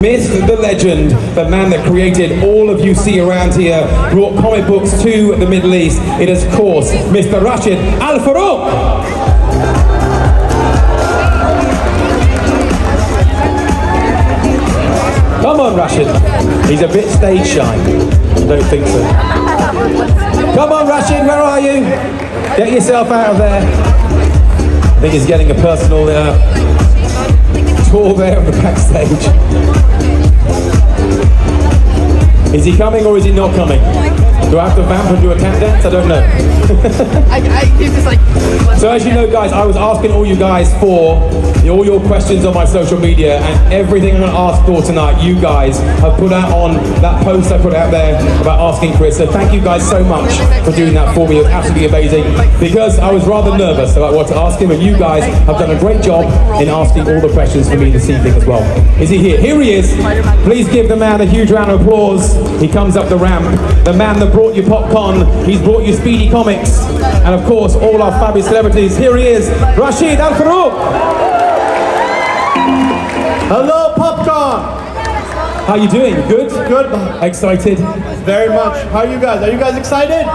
Myth, the legend, the man that created all of you see around here, brought comic books to the Middle East. It is, of course, Mr. Rashid Al Farouk. Come on, Rashid. He's a bit stage shy. I don't think so. Come on, Rashid, where are you? Get yourself out of there. I think he's getting a personal tour there on the backstage. Is he coming or is he not coming? Do I have to vamp and do a cat dance? I don't know. So as you know, guys, I was asking all you guys for all your questions on my social media, and everything I'm going to ask for tonight, you guys have put out on that post I put out there about asking Chris. So thank you guys so much for doing that for me. It was absolutely amazing, because I was rather nervous about what to ask him, and you guys have done a great job in asking all the questions for me this evening as well. Is he here? Here he is. Please give the man a huge round of applause. He comes up the ramp. The man that brought you popcorn. He's brought you Speedy Comics. And of course, all our fabulous celebrities. Here he is, Rashid Al Farouk. Hello, popcorn. How you doing? Good? Good. Excited? Very much. How are you guys? Are you guys excited?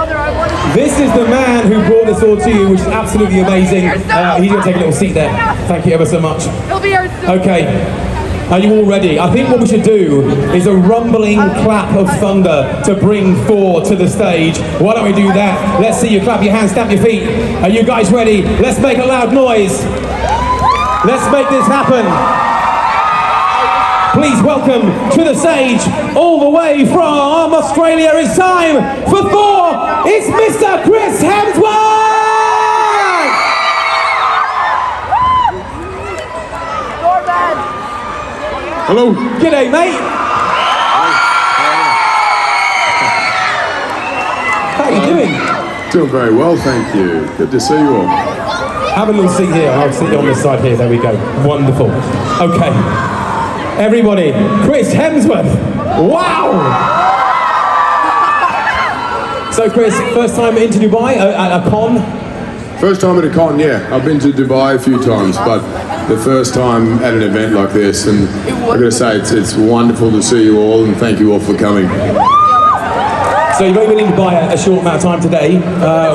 This is the man who brought this all to you, which is absolutely amazing. He's going to take a little seat there. Thank you ever so much. He'll be here soon. Okay. Are you all ready? I think what we should do is a rumbling clap of thunder to bring Thor to the stage. Why don't we do that? Let's see you clap your hands, stamp your feet. Are you guys ready? Let's make a loud noise. Let's make this happen. Please welcome to the stage, all the way from Australia, it's time for Thor. It's Mr. Chris Hemsworth! Hello. G'day, mate. How are you doing? Doing very well, thank you. Good to see you all. Have a little seat here. I'll sit you on this side here. There we go. Wonderful. Okay. Everybody, Chris Hemsworth. Wow. So, Chris, first time into Dubai at a con? First time at a con, yeah. I've been to Dubai a few times, but the first time at an event like this, and I've got to say it's wonderful to see you all, and thank you all for coming. So you've only been in Dubai a short amount of time today.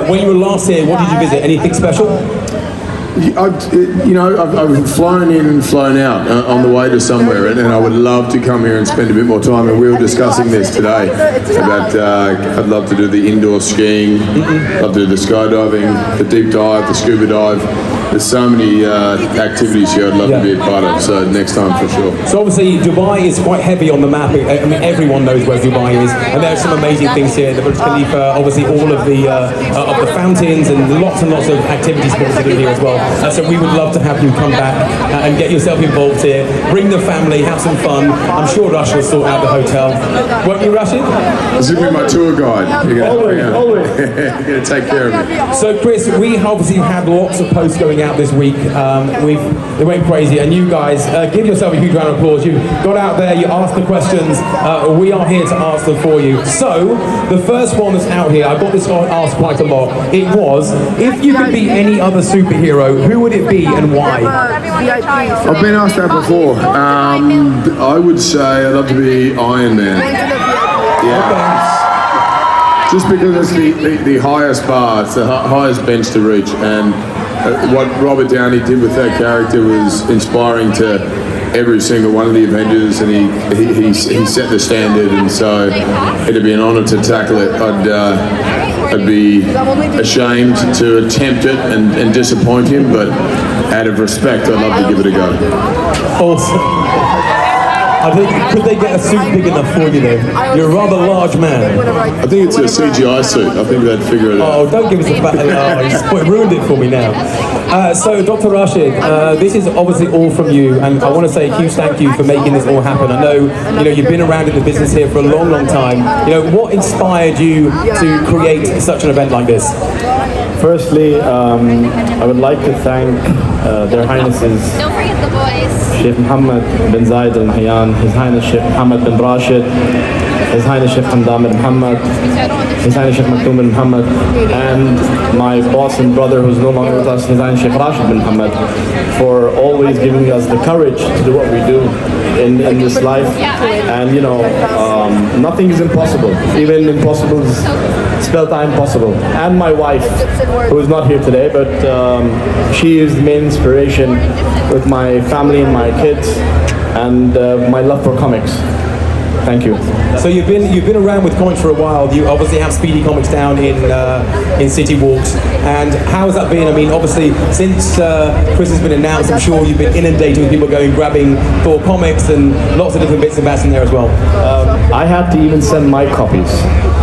When you were last here, what did you visit? Anything special? I've flown in and flown out on the way to somewhere, and I would love to come here and spend a bit more time. And we were discussing this today about I'd love to do the indoor skiing, love to do the skydiving, the deep dive, the scuba dive. There's so many activities here I'd love to be a part of, so next time for sure. So obviously Dubai is quite heavy on the map. I mean, everyone knows where Dubai is, and there are some amazing things here. The Burj Khalifa, obviously all of the fountains, and lots of activities to do here as well. So we would love to have you come back and get yourself involved here. Bring the family, have some fun. I'm sure Rush will sort out the hotel. Won't you, Rashid? This will be my tour guide. You're Always. going to take care of me. So Chris, we obviously had lots of posts going out this week. They went crazy, and you guys, give yourself a huge round of applause. You got out there, you asked the questions. We are here to answer them for you. So the first one that's out here, I got this asked quite a lot. It was, if you could be any other superhero, who would it be and why? I've been asked that before. I would say I'd love to be Iron Man. Yeah. Just because it's the highest bar, it's the highest bench to reach, and what Robert Downey did with that character was inspiring to every single one of the Avengers, and he set the standard, and so it'd be an honour to tackle it. I'd be ashamed to attempt it and disappoint him, but out of respect, I'd love to give it a go. Awesome. I think, could they get a suit big enough for you though? You're a rather large man. I think it's a CGI suit. I think they'd figure it out. Oh, don't give us a bad... you ruined it for me now. So, Dr. Rashid, this is obviously all from you, and I want to say a huge thank you for making this all happen. I know, you've been around in the business here for a long, long time. What inspired you to create such an event like this? Firstly, I would like to thank Their Highnesses Don't forget the boys. Sheikh Mohammed bin Zayed Al Nahyan, His Highness Sheikh Mohammed bin Rashid, His Highness Sheikh Hamdan bin Muhammad, His Highness Sheikh Maktoum bin Muhammad, and my boss and brother who's no longer with us, His Highness Sheikh Rashid bin Muhammad, for always giving us the courage to do what we do in this life. And you know, nothing is impossible. Even impossible is spelled impossible. And my wife, who is not here today, but she is the main inspiration with my family and my kids, and my love for comics. Thank you. So you've been around with comics for a while. You obviously have Speedy Comics down in City Walks. And how has that been? I mean, obviously, since Chris has been announced, I'm sure you've been inundated with people going grabbing Thor comics and lots of different bits and bats in there as well. I had to even send my copies.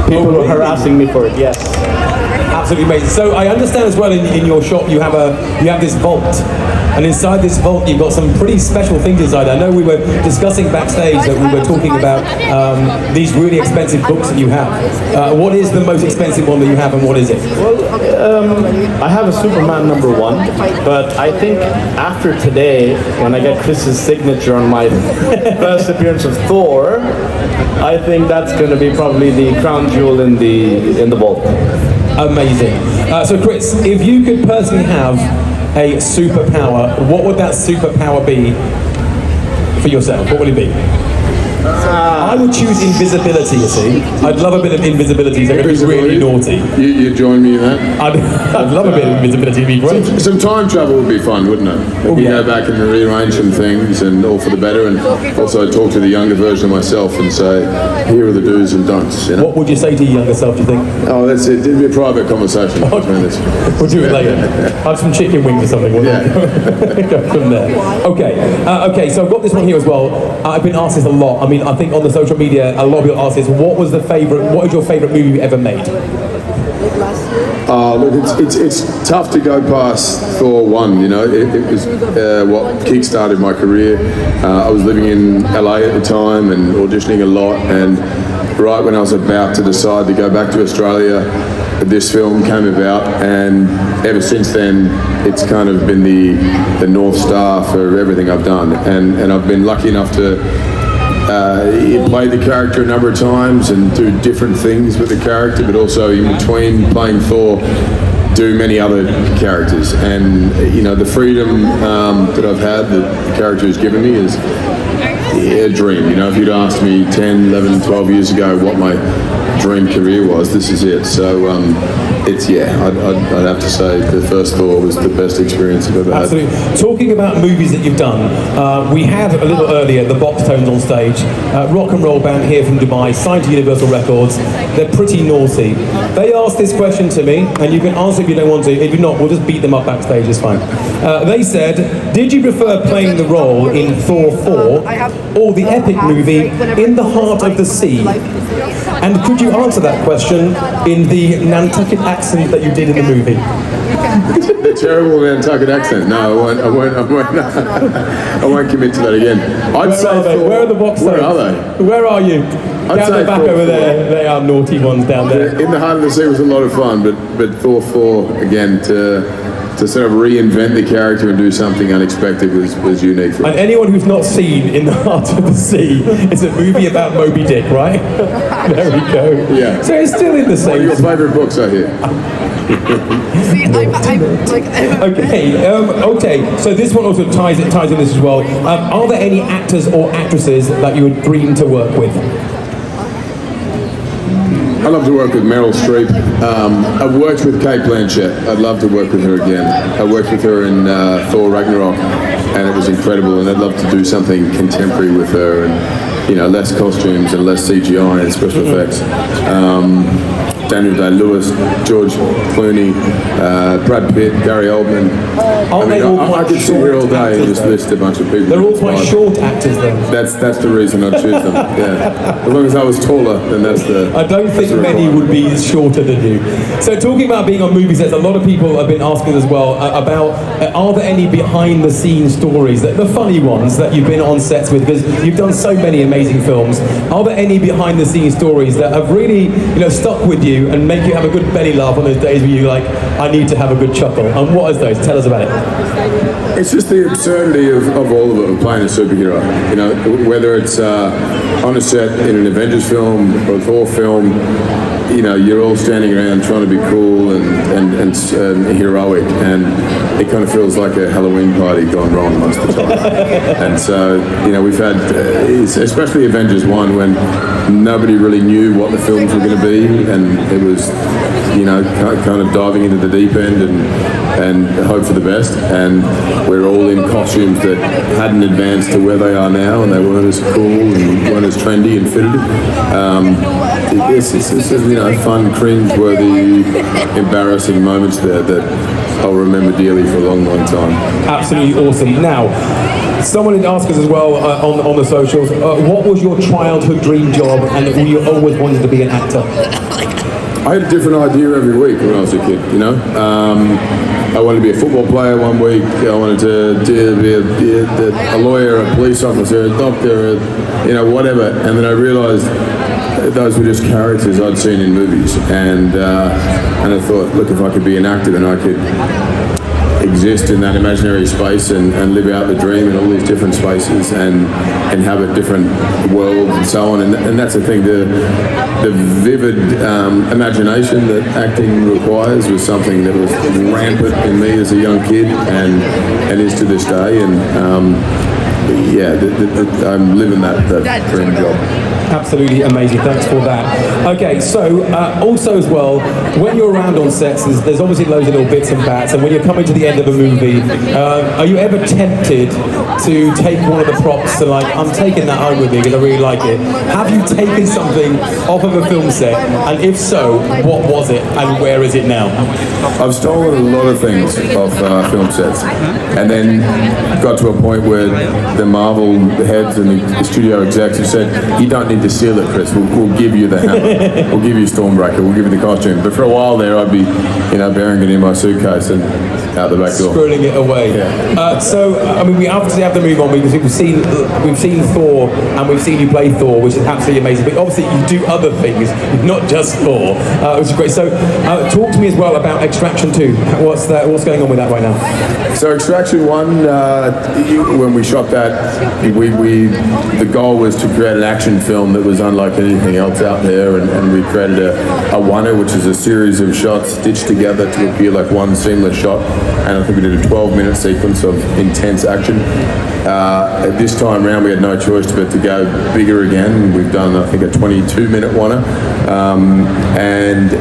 People were harassing me for it. Yes. Absolutely amazing. So I understand as well in your shop you have this vault, and inside this vault you've got some pretty special things inside. I know we were discussing backstage that we were talking about these really expensive books that you have. What is the most expensive one that you have, and what is it? Well, I have a Superman #1, but I think after today, when I get Chris's signature on my first appearance of Thor, I think that's going to be probably the crown jewel in the vault. Amazing. So Chris, if you could personally have a superpower, what would that superpower be for yourself? What would it be? I would choose invisibility, you see. I'd love a bit of invisibility, so it could be really naughty. You join me in that? I'd love a bit of invisibility, it'd be great. Some time travel would be fun, wouldn't it? You go back and rearrange some things, and all for the better, and also talk to the younger version of myself and say, here are the do's and don'ts. You know? What would you say to your younger self, do you think? Oh, that's it. It'd be a private conversation between us. We'll do it later. Have some chicken wings or something. We'll go from there. Okay, so I've got this one here as well. I've been asked this a lot. I mean, I think on the social media, a lot of people ask this, what is your favourite movie you ever made? Look, it's tough to go past Thor 1, you know. It was what kick-started my career. I was living in LA at the time and auditioning a lot, and right when I was about to decide to go back to Australia, this film came about, and ever since then it's kind of been the North Star for everything I've done, and I've been lucky enough to play the character a number of times and do different things with the character, but also in between playing Thor, do many other characters. And you know, the freedom that I've had, that the character has given me, is a dream. You know, if you'd asked me 10, 11, 12 years ago what my dream career was, this is it. So I'd have to say the first Thor was the best experience I've ever had. Absolutely. Talking about movies that you've done, we had a little earlier the Box Tones on stage, rock and roll band here from Dubai, signed to Universal Records. They're pretty naughty. They asked this question to me, and you can answer if you don't want to. If you're not, we'll just beat them up backstage, it's fine. They said, did you prefer playing the role in Thor 4 or the epic movie In the Heart of the Sea? And could you answer that question in the Nantucket accent that you did in the movie? The terrible Nantucket accent. No, I won't commit to that again. I'd say where are the Box Tones? Where are they? Where are you? Down the back over there. They are naughty ones down there. In the Heart of the Sea was a lot of fun, but Thor 4 again, to sort of reinvent the character and do something unexpected was unique for me. And anyone who's not seen In the Heart of the Sea, it's a movie about Moby Dick, right? There we go. Yeah. So it's still in the same. What are your favourite books are here? Okay. So this one also ties in this as well. Are there any actors or actresses that you would dream to work with? I love to work with Meryl Streep. I've worked with Kate Blanchett. I'd love to work with her again. I worked with her in Thor Ragnarok, and it was incredible. And I'd love to do something contemporary with her, and you know, less costumes and less CGI and special effects. Daniel Day-Lewis, George Clooney, Brad Pitt, Gary Oldman. I could sit here all day and just list a bunch of people. They're all quite short actors, then. That's the reason I'd choose them. Yeah, as long as I was taller, then that's the. I don't think many would be shorter than you. So talking about being on movie sets, a lot of people have been asking as well about are there any behind-the-scenes stories, the funny ones that you've been on sets with, because you've done so many amazing films. Are there any behind-the-scenes stories that have really, stuck with you and make you have a good belly laugh on those days where you're like, I need to have a good chuckle? And what is those? Tell us about it. It's just the absurdity of all of it, of playing a superhero. You know, whether it's on a set in an Avengers film or a Thor film, you know, you're all standing around trying to be cool and heroic, and it kind of feels like a Halloween party gone wrong most of the time. And so, you know, we've had, especially Avengers 1, when nobody really knew what the films were going to be, and it was, you know, kind of diving into the deep end and hope for the best. And we're all in costumes that hadn't advanced to where they are now, and they weren't as cool and weren't as trendy and fitted. It's you know, fun, cringe-worthy, embarrassing moments there that I'll remember dearly for a long, long time. Absolutely awesome. Now, someone had asked us as well on the socials, what was your childhood dream job, and you always wanted to be an actor? I had a different idea every week when I was a kid, you know. I wanted to be a football player one week, I wanted to be a lawyer, a police officer, a doctor, you know, whatever. And then I realised those were just characters I'd seen in movies. And I thought, look, if I could be an actor, then I could exist in that imaginary space and live out the dream in all these different spaces and inhabit different worlds and so on. And that's the thing, the vivid imagination that acting requires was something that was rampant in me as a young kid and is to this day. And I'm living that dream job. Absolutely amazing, thanks for that. Okay, so also as well, when you're around on sets, there's obviously loads of little bits and bats, and when you're coming to the end of a movie, are you ever tempted to take one of the props and like, I'm taking that home with me because I really like it? Have you taken something off of a film set, and if so, what was it and where is it now? I've stolen a lot of things off film sets, and then got to a point where the Marvel heads and the studio execs have said, you don't need to seal it, Chris. We'll give you the hammer. We'll give you Stormbreaker. We'll give you the costume. But for a while there, I'd be, you know, bearing it in my suitcase and out the back door. Scrolling it away. Yeah. So, I mean, we obviously have to move on because we've seen Thor and we've seen you play Thor, which is absolutely amazing. But obviously, you do other things, not just Thor, which is great. So, talk to me as well about Extraction 2. What's going on with that right now? So, Extraction 1, when we shot that, the goal was to create an action film that was unlike anything else out there, and we created a oneer, which is a series of shots stitched together to appear like one seamless shot. And I think we did a 12-minute sequence of intense action. This time round, we had no choice but to go bigger again. We've done, I think, a 22-minute oneer. And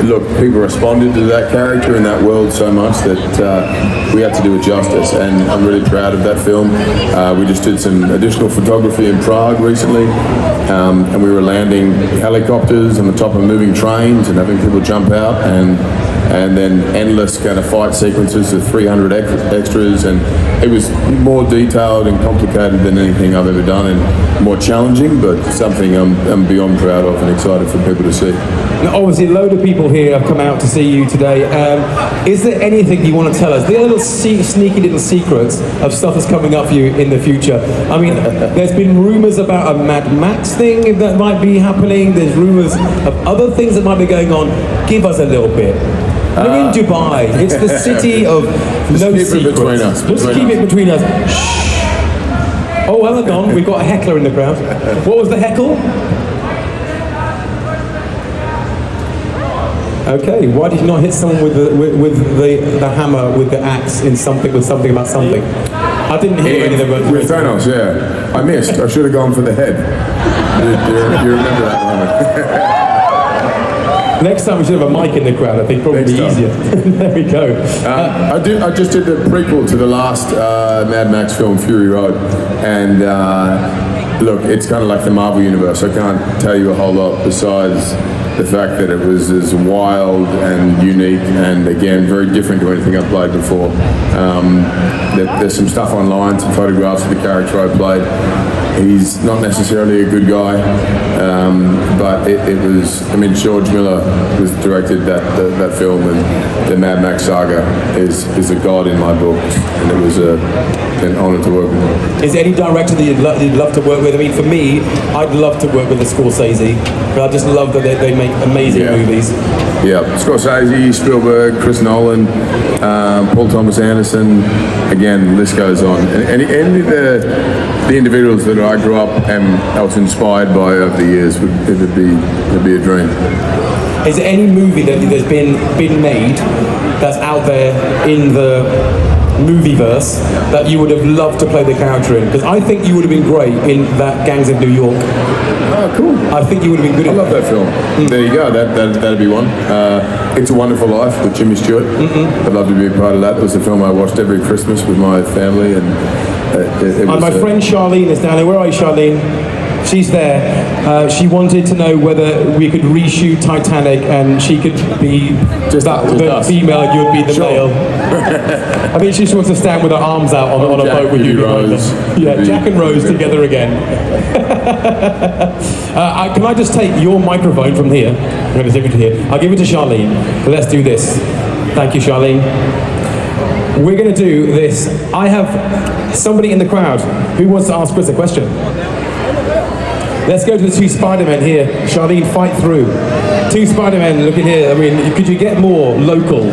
look, people responded to that character in that world so much that we had to do it justice. And I'm really proud of that film. We just did some additional photography in Prague recently. And we were landing helicopters on the top of moving trains and having people jump out, and then endless kind of fight sequences of 300 extras, and it was more detailed and complicated than anything I've ever done, and more challenging, but something I'm beyond proud of and excited for people to see. Now, obviously, a load of people here have come out to see you today. Is there anything you want to tell us? The little sneaky little secrets of stuff that's coming up for you in the future. I mean, there's been rumours about a Mad Max thing that might be happening. There's rumours of other things that might be going on. Give us a little bit. We're in Dubai. It's the city of no secrets. Let's keep it between us. Shh. Oh, well done. We've got a heckler in the crowd. What was the heckle? Okay. Why did you not hit someone with the hammer with the axe in something with something about something? I didn't hear any of them. With Thanos, yeah. I missed. I should have gone for the head. You remember that moment? Next time we should have a mic in the crowd. I think probably easier. There we go. I just did the prequel to the last Mad Max film, Fury Road, and look, it's kind of like the Marvel universe. I can't tell you a whole lot besides the fact that it was as wild and unique, and again, very different to anything I've played before. There's some stuff online, some photographs of the character I played. He's not necessarily a good guy, but it was. I mean, George Miller was directed that film, and the Mad Max saga is a god in my book, and it was an honour to work with. Is there any director that you'd love to work with? I mean, for me, I'd love to work with a Scorsese, but I just love that they make amazing movies. Yeah, Scorsese, Spielberg, Chris Nolan, Paul Thomas Anderson. Again, list goes on. And any of the individuals that I grew up and I was inspired by over the years, it'd be a dream. Is there any movie that has been made that's out there in the movieverse that you would have loved to play the character in? Because I think you would have been great in that Gangs of New York. Oh, cool. I think you would have been good I in love that film. There you go. That'd be one. It's a Wonderful Life with Jimmy Stewart. I'd love to be a part of that. It was a film I watched every Christmas with my family, and and my friend Charlene is down there. Where are you, Charlene? She's there. She wanted to know whether we could reshoot Titanic and she could be the female and you would be the male. I think she just wants to stand with her arms out on a boat with you. Rose. Yeah, Jack and Rose together again. Can I just take your microphone from here? I'm going to take it to here. I'll give it to Charlene. So let's do this. Thank you, Charlene. We're going to do this. I have somebody in the crowd who wants to ask Chris a question. Let's go to the two Spider-Men here. Charlene, fight through. Two Spider-Men, look at here. I mean, could you get more local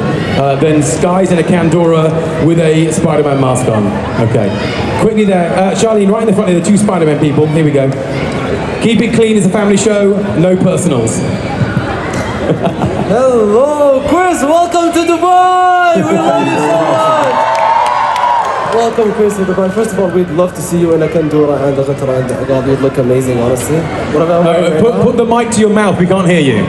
than skies in a Candora with a Spider-Man mask on? Okay. Quickly there. Charlene, right in the front of the two Spider-Man people. Here we go. Keep it clean, it's a family show. No personals. Hello, Chris. Welcome to Dubai. We love you so much. Welcome, Chris, to Dubai. First of all, we'd love to see you in a Kandura and a Ghatra and Agad. You'd look amazing, honestly. What about put the mic to your mouth. We can't hear you.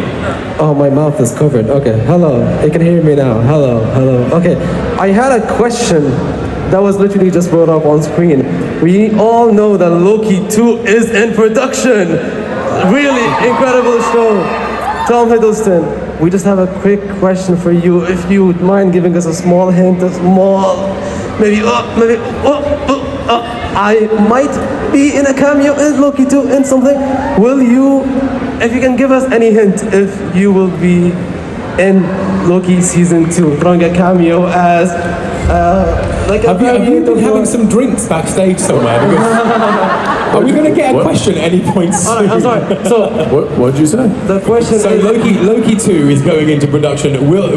Oh, my mouth is covered. Okay. Hello. You can hear me now. Hello. Hello. Okay. I had a question that was literally just brought up on screen. We all know that Loki 2 is in production. Really incredible show. Tom Hiddleston, we just have a quick question for you. If you would mind giving us a small hint, I might be in a cameo in Loki 2 in something. Will you, if you can give us any hint, if you will be in Loki season 2, throwing a cameo as like a have you been having some drinks backstage somewhere? Are we going to get a question at any point soon? I'm sorry. So what did you say? The question so is, Loki 2 is going into production.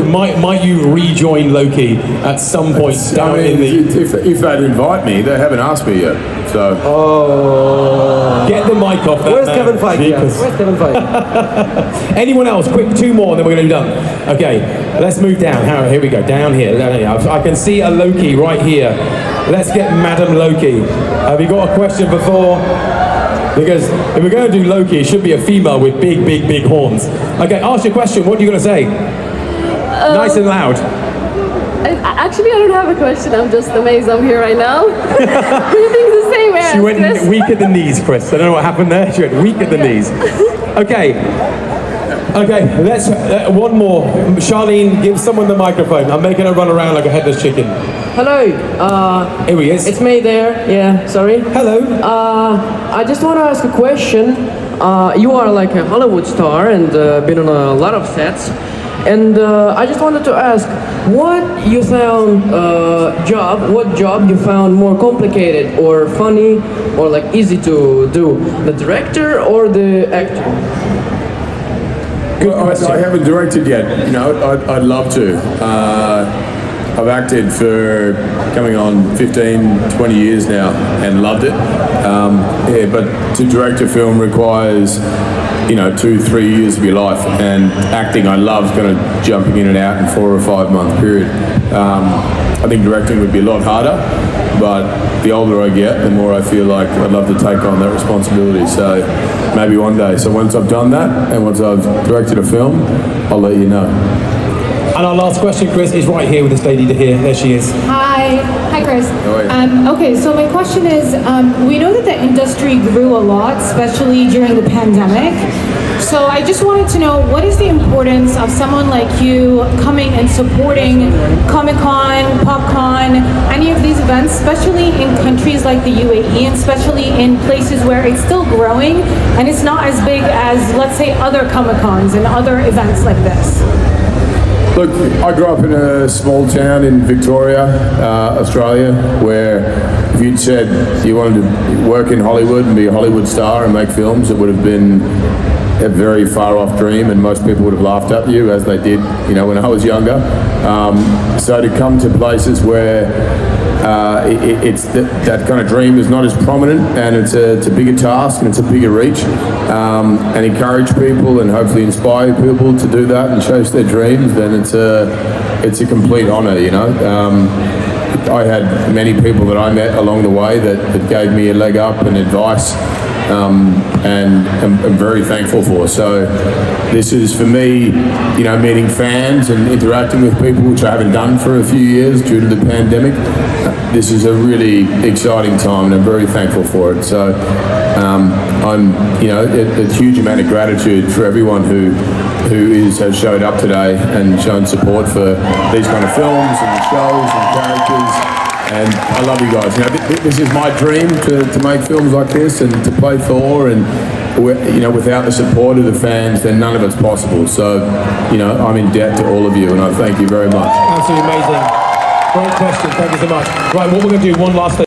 Might you rejoin Loki at some point down in the... If they'd invite me, they haven't asked me yet. So get the mic off that where's man. Kevin Feige? Where's Kevin Feige? Anyone else? Quick, two more, and then we're going to be done. Okay, let's move down. Here we go. Down here. I can see a Loki right here. Let's get Madam Loki. Have you got a question for Thor? Because if we're going to do Loki, it should be a female with big horns. Okay, ask your question. What are you going to say? Nice and loud. Actually, I don't have a question. I'm just amazed I'm here right now. You think the same way? She went weak at the knees, Chris. I don't know what happened there. She went weak at the knees. Okay, let's, one more. Charlene, give someone the microphone. I'm making her run around like a headless chicken. Hello. Here he is. It's me there. Yeah, sorry. Hello. I just want to ask a question. You are like a Hollywood star and been on a lot of sets. And I just wanted to ask, what you found what job you found more complicated or funny or like easy to do, the director or the actor? Well, I haven't directed yet. You know, I'd love to. I've acted for coming on 15, 20 years now and loved it. But to direct a film requires, 2-3 years of your life, and acting I love kind of jumping in and out in 4 or 5 month period. I think directing would be a lot harder, but the older I get, the more I feel like I'd love to take on that responsibility. So maybe one day. So once I've done that and once I've directed a film, I'll let you know. And our last question, Chris, is right here with this lady here. There she is. Hi, Chris. How are you? Okay, so my question is, we know that the industry grew a lot, especially during the pandemic. So I just wanted to know, what is the importance of someone like you coming and supporting Comic-Con, PopCon, any of these events, especially in countries like the UAE, and especially in places where it's still growing and it's not as big as, let's say, other Comic-Cons and other events like this? Look, I grew up in a small town in Victoria, Australia, where if you'd said you wanted to work in Hollywood and be a Hollywood star and make films, it would have been a very far off dream, and most people would have laughed at you, as they did, you know, when I was younger. So to come to places where it's that kind of dream is not as prominent, and it's a bigger task and it's a bigger reach, and encourage people and hopefully inspire people to do that and chase their dreams, then it's a complete honour, you know. I had many people that I met along the way that gave me a leg up and advice, and I'm very thankful for. So this is, for me, you know, meeting fans and interacting with people, which I haven't done for a few years due to the pandemic. This is a really exciting time, and I'm very thankful for it. So I'm, you know, a huge amount of gratitude for everyone who has showed up today and shown support for these kind of films and shows and characters. And I love you guys. You know, this is my dream to make films like this and to play Thor. And you know, without the support of the fans, then none of it's possible. So, you know, I'm in debt to all of you, and I thank you very much. Absolutely amazing. Great question. Thank you so much. Right, what we're going to do, one last thing.